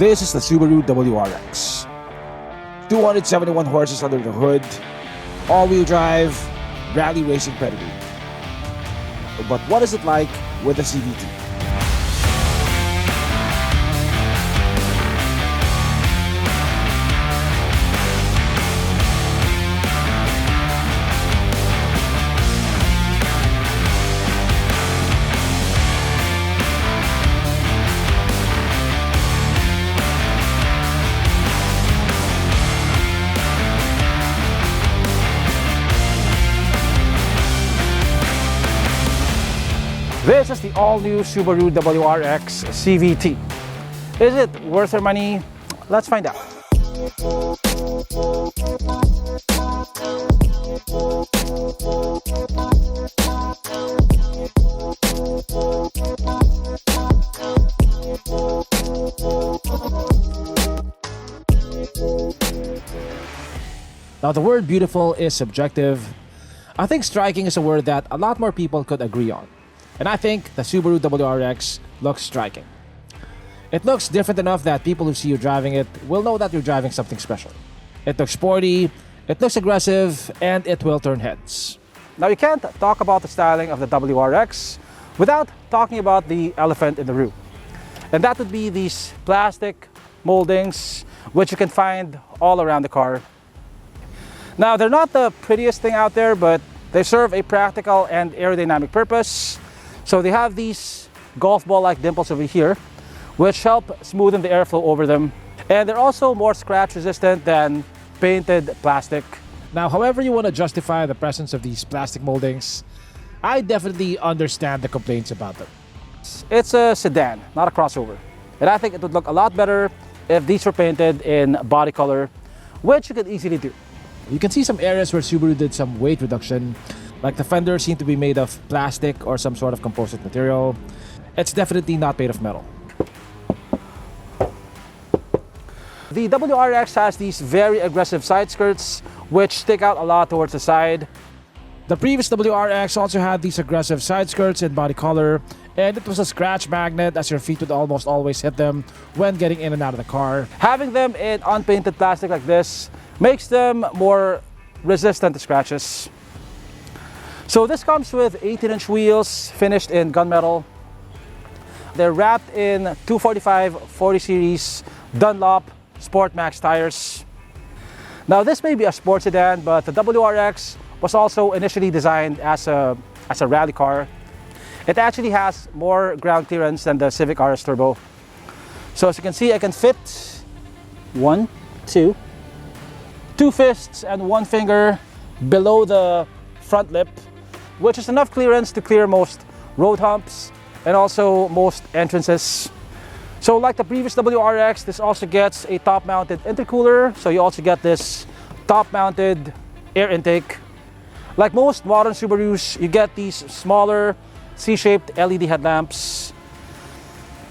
This is the Subaru WRX. 271 horses under the hood, all-wheel drive, rally racing pedigree. But what is it like with the CVT? This is the all-new Subaru WRX CVT. Is it worth your money? Let's find out. Now, the word beautiful is subjective. I think striking is a word that a lot more people could agree on. And I think the Subaru WRX looks striking. It looks different enough that people who see you driving it will know that you're driving something special. It looks sporty, it looks aggressive, and it will turn heads. Now, you can't talk about the styling of the WRX without talking about the elephant in the room. And that would be these plastic moldings, which you can find all around the car. Now, they're not the prettiest thing out there, but they serve a practical and aerodynamic purpose. So they have these golf ball-like dimples over here, which help smoothen the airflow over them. And they're also more scratch resistant than painted plastic. Now, however you want to justify the presence of these plastic moldings, I definitely understand the complaints about them. It's a sedan, not a crossover. And I think it would look a lot better if these were painted in body color, which you could easily do. You can see some areas where Subaru did some weight reduction, like the fenders seem to be made of plastic or some sort of composite material. It's definitely not made of metal. The WRX has these very aggressive side skirts, which stick out a lot towards the side. The previous WRX also had these aggressive side skirts in body color, and it was a scratch magnet as your feet would almost always hit them when getting in and out of the car. Having them in unpainted plastic like this makes them more resistant to scratches. So this comes with 18-inch wheels finished in gunmetal. They're wrapped in 245 40 series Dunlop Sport Max tires. Now, this may be a sports sedan, but the WRX was also initially designed as a rally car. It actually has more ground clearance than the Civic RS Turbo. So as you can see, I can fit two fists and one finger below the front lip, which is enough clearance to clear most road humps and also most entrances. So like the previous WRX, this also gets a top-mounted intercooler, so you also get this top-mounted air intake. Like most modern Subarus, you get these smaller C-shaped LED headlamps.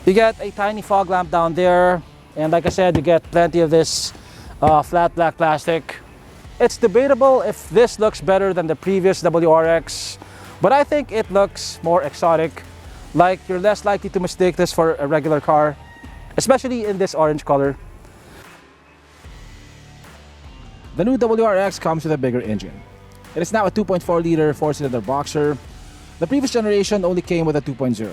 You get a tiny fog lamp down there, and like I said, you get plenty of this flat black plastic. It's debatable if this looks better than the previous WRX, but I think it looks more exotic. Like, you're less likely to mistake this for a regular car, especially in this orange color. The new WRX comes with a bigger engine. It is now a 2.4-liter 4-cylinder boxer. The previous generation only came with a 2.0.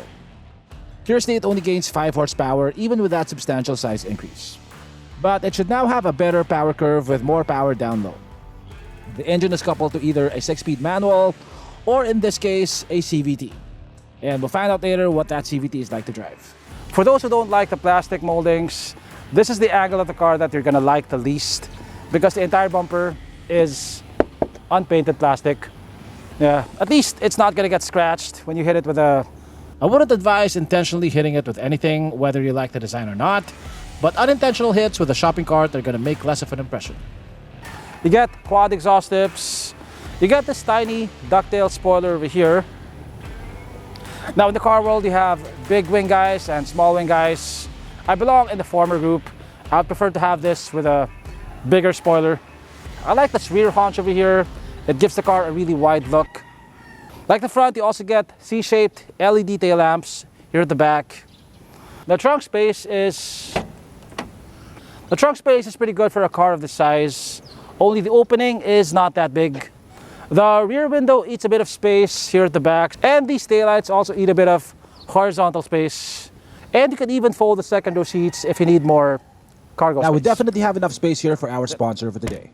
Curiously, it only gains 5 horsepower even with that substantial size increase. But it should now have a better power curve with more power down low. The engine is coupled to either a 6-speed manual or, in this case, a CVT. And we'll find out later what that CVT is like to drive. For those who don't like the plastic moldings, this is the angle of the car that you're gonna like the least, because the entire bumper is unpainted plastic. Yeah, at least it's not gonna get scratched when you hit it with a... I wouldn't advise intentionally hitting it with anything, whether you like the design or not, but unintentional hits with a shopping cart are gonna make less of an impression. You get quad exhaust tips. You get this tiny ducktail spoiler over here. Now, in the car world, you have big wing guys and small wing guys. I belong in the former group. I would prefer to have this with a bigger spoiler. I like this rear haunch over here. It gives the car a really wide look. Like the front, you also get C-shaped LED tail lamps here at the back. The trunk space is The trunk space is pretty good for a car of this size, only the opening is not that big. The rear window eats a bit of space here at the back, and these taillights also eat a bit of horizontal space. And you can even fold the second row seats if you need more cargo space. Now we definitely have enough space here for our sponsor for today.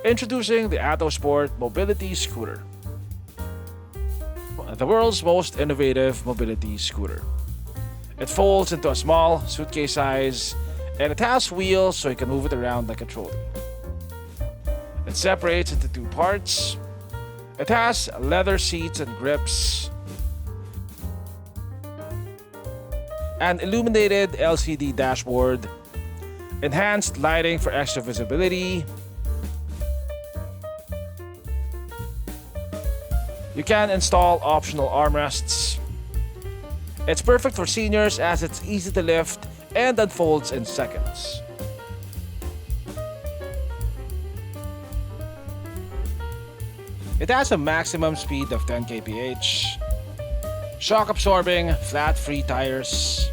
Introducing the Atto Sport Mobility Scooter. The world's most innovative mobility scooter. It folds into a small suitcase size, and it has wheels so you can move it around like a trolley. It separates into two parts. It has leather seats and grips, an illuminated LCD dashboard, enhanced lighting for extra visibility. You can install optional armrests. It's perfect for seniors as it's easy to lift and unfolds in seconds. It has a maximum speed of 10 kph, shock absorbing flat free tires,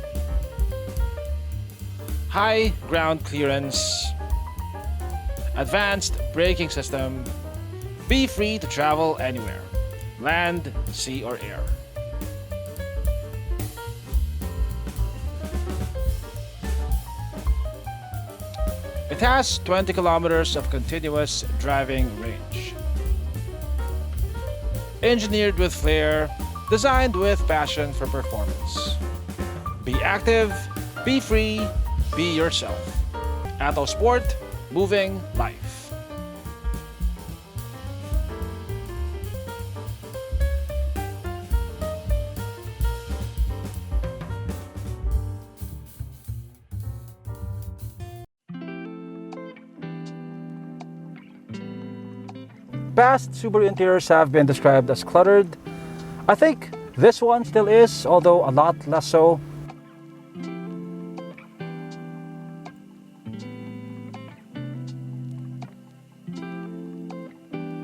high ground clearance, advanced braking system. Be free to travel anywhere, land, sea or air. It has 20 kilometers of continuous driving range. Engineered with flair, designed with passion for performance. Be active, be free, be yourself. Atto Sport, moving life. Past Subaru interiors have been described as cluttered. I think this one still is, although a lot less so.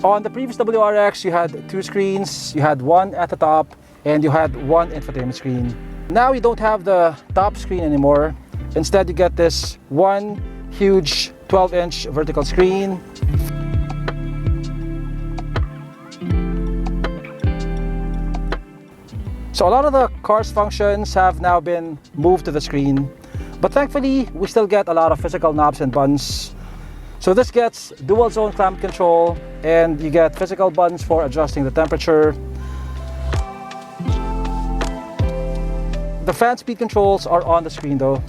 On the previous WRX, you had two screens. You had one at the top and you had one infotainment screen. Now you don't have the top screen anymore. Instead, you get this one huge 12-inch vertical screen. So a lot of the car's functions have now been moved to the screen, but thankfully we still get a lot of physical knobs and buttons. So this gets dual zone climate control, and you get physical buttons for adjusting the temperature. The fan speed controls are on the screen though.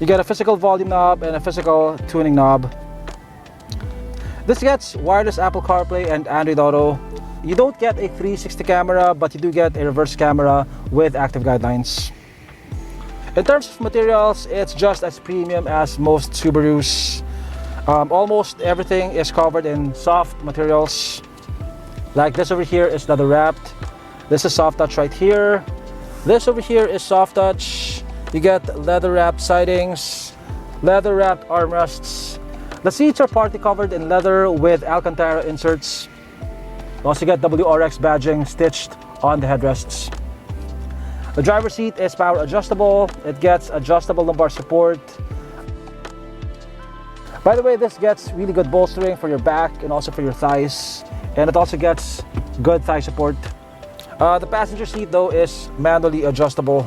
You get a physical volume knob and a physical tuning knob. This gets wireless Apple CarPlay and Android Auto. You don't get a 360 camera, but you do get a reverse camera with active guidelines. In terms of materials, it's just as premium as most Subarus. Almost everything is covered in soft materials. Like this over here is leather wrapped. This is soft touch right here. This over here is soft touch. You get leather wrapped sidings, leather wrapped armrests. The seats are partly covered in leather with Alcantara inserts. You also get WRX badging stitched on the headrests. The driver's seat is power adjustable. It gets adjustable lumbar support. By the way, this gets really good bolstering for your back and also for your thighs. And it also gets good thigh support. The passenger seat though is manually adjustable.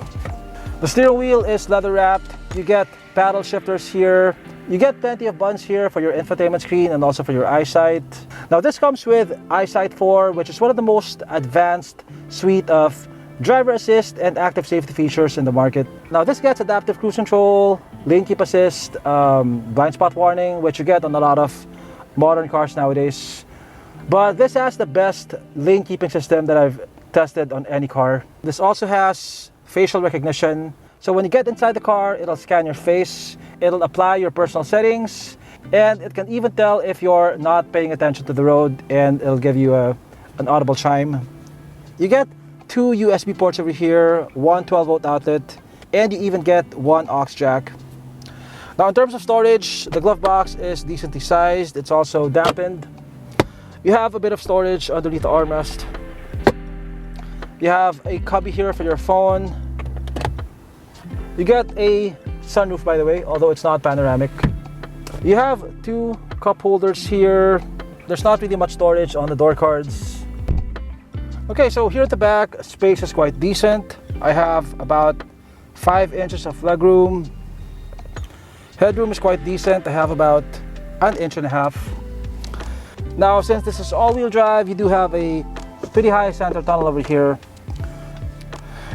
The steering wheel is leather wrapped. You get paddle shifters here. You get plenty of buttons here for your infotainment screen and also for your eyesight. Now this comes with Eyesight 4, which is one of the most advanced suite of driver assist and active safety features in the market. Now this gets adaptive cruise control, lane keep assist, blind spot warning, which you get on a lot of modern cars nowadays. But this has the best lane keeping system that I've tested on any car. This also has facial recognition. So when you get inside the car, it'll scan your face, it'll apply your personal settings, and it can even tell if you're not paying attention to the road, and it'll give you an audible chime. You get two USB ports over here, one 12-volt outlet, and you even get one aux jack. Now in terms of storage, the glove box is decently sized. It's also dampened. You have a bit of storage underneath the armrest. You have a cubby here for your phone. You get a sunroof, by the way, although it's not panoramic. You have two cup holders here. There's not really much storage on the door cards. Okay, so here at the back, space is quite decent. I have about 5 inches of legroom. Headroom is quite decent. I have about 1.5 inches. Now, since this is all-wheel drive, you do have a pretty high center tunnel over here.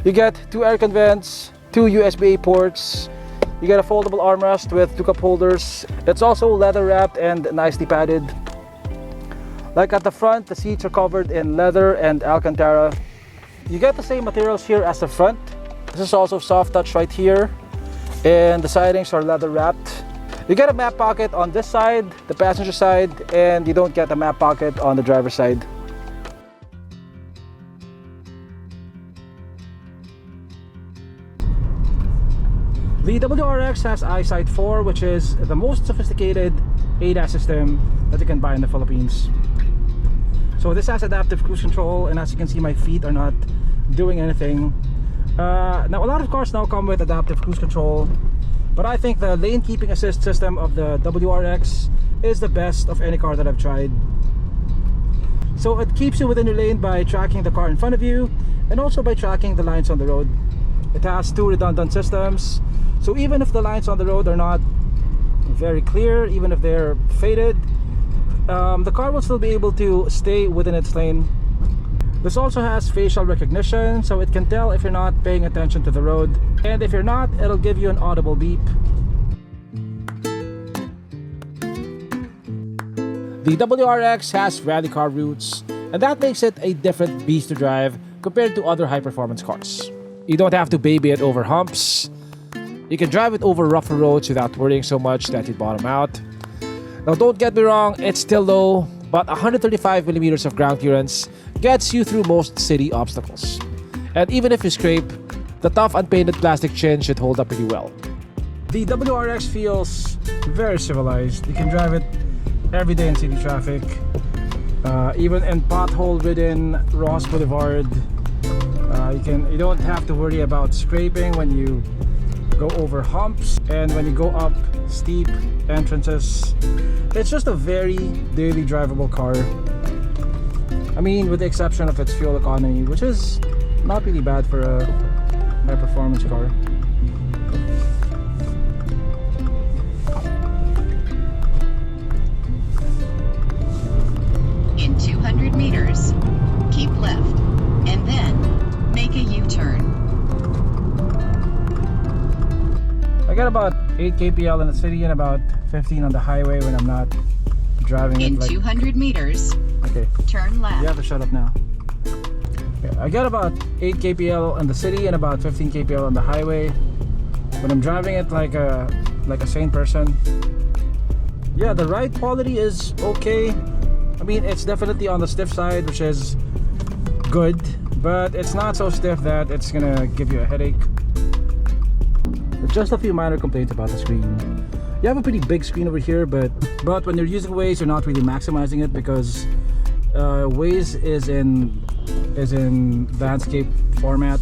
You get 2 air vents, 2 USB-A ports. You get a foldable armrest with 2 cup holders. It's also leather wrapped and nicely padded. Like at the front, the seats are covered in leather and Alcantara. You get the same materials here as the front. This is also soft touch right here. And the sidings are leather wrapped. You get a map pocket on this side, the passenger side, and you don't get a map pocket on the driver's side. The WRX has EyeSight 4, which is the most sophisticated ADAS system that you can buy in the Philippines. So this has adaptive cruise control, and as you can see, my feet are not doing anything. Now a lot of cars now come with adaptive cruise control, but I think the lane keeping assist system of the WRX is the best of any car that I've tried. So it keeps you within your lane by tracking the car in front of you and also by tracking the lines on the road. It has 2 redundant systems, so even if the lines on the road are not very clear, even if they're faded, the car will still be able to stay within its lane. This also has facial recognition, so it can tell if you're not paying attention to the road, and if you're not, it'll give you an audible beep. The WRX has rally car roots, and that makes it a different beast to drive compared to other high-performance cars. You don't have to baby it over humps. You can drive it over rougher roads without worrying so much that you bottom out. Now don't get me wrong, it's still low, but 135mm of ground clearance gets you through most city obstacles. And even if you scrape, the tough unpainted plastic chin should hold up pretty well. The WRX feels very civilized. You can drive it every day in city traffic, even in pothole-ridden Ross Boulevard. You don't have to worry about scraping when you go over humps and when you go up steep entrances. It's just a very daily drivable car. I mean, with the exception of its fuel economy, which is not really bad for a high performance car. In 200 meters, keep left and then make a U-turn. I got about 8 kpl in the city and about 15 on the highway when I'm not driving In it. Like, 200 meters, okay, turn left. you have to shut up now. Okay, I got about 8 kpl in the city and about 15 kpl on the highway when I'm driving it like a sane person. Yeah, the ride quality is okay. I mean, it's definitely on the stiff side, which is good, but it's not so stiff that it's gonna give you a headache. Just a few minor complaints about the screen. You have a pretty big screen over here, but when you're using Waze, you're not really maximizing it because Waze is in landscape format.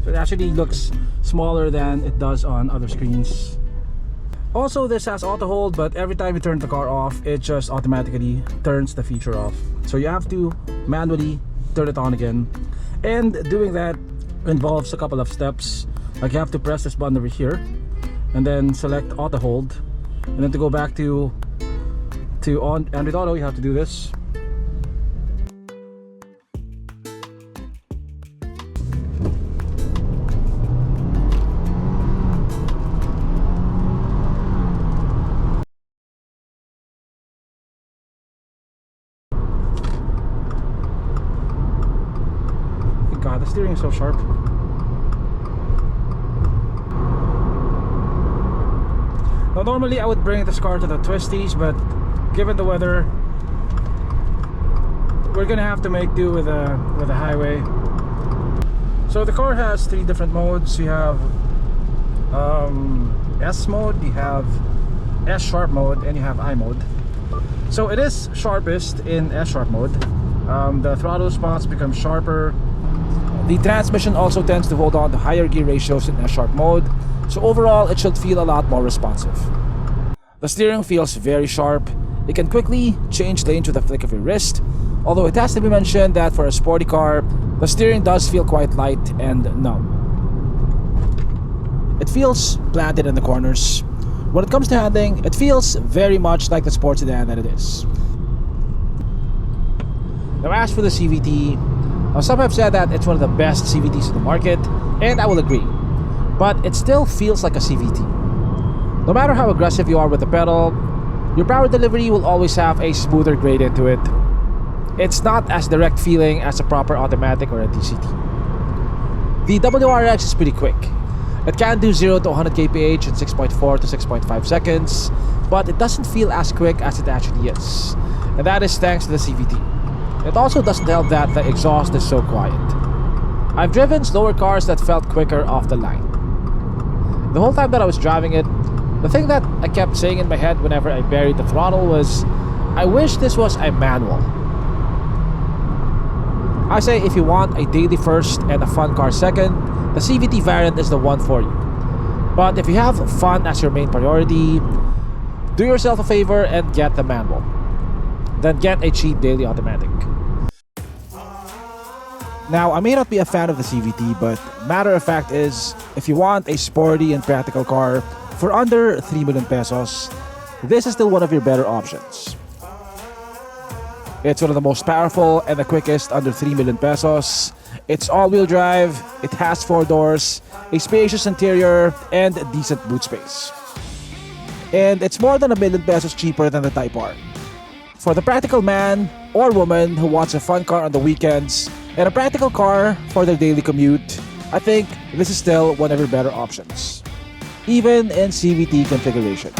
So it actually looks smaller than it does on other screens. Also, this has auto hold, but every time you turn the car off, it just automatically turns the feature off. So you have to manually turn it on again. And doing that involves a couple of steps. Like you have to press this button over here and then select auto hold, and then to go back to on Android Auto, you have to do this. God, the steering is so sharp. Now normally I would bring this car to the twisties, but given the weather, we're gonna have to make do with a highway. So the car has 3 different modes. You have S mode, you have S sharp mode, and you have I mode. So it is sharpest in S sharp mode. The throttle response becomes sharper. The transmission also tends to hold on to higher gear ratios in sharp mode, so overall it should feel a lot more responsive. The steering feels very sharp. It can quickly change lanes with a flick of your wrist, although it has to be mentioned that for a sporty car, the steering does feel quite light and numb. It feels planted in the corners. When it comes to handling, it feels very much like the sports sedan that it is. Now as for the CVT, some have said that it's one of the best CVTs in the market, and I will agree. But it still feels like a CVT. No matter how aggressive you are with the pedal, your power delivery will always have a smoother gradient to it. It's not as direct feeling as a proper automatic or a DCT. The WRX is pretty quick. It can do 0 to 100 kph in 6.4 to 6.5 seconds, but it doesn't feel as quick as it actually is. And that is thanks to the CVT. It also doesn't help that the exhaust is so quiet. I've driven slower cars that felt quicker off the line. The whole time that I was driving it, the thing that I kept saying in my head whenever I buried the throttle was, I wish this was a manual. I say if you want a daily first and a fun car second, the CVT variant is the one for you. But if you have fun as your main priority, do yourself a favor and get the manual. Then get a cheap daily automatic. Now, I may not be a fan of the CVT, but matter of fact is, if you want a sporty and practical car for under 3 million pesos, this is still one of your better options. It's one of the most powerful and the quickest under 3 million pesos. It's all-wheel drive, it has 4 doors, a spacious interior, and decent boot space. And it's more than 1 million pesos cheaper than the Type R. For the practical man or woman who wants a fun car on the weekends and a practical car for their daily commute, I think this is still one of your better options, even in CVT configuration.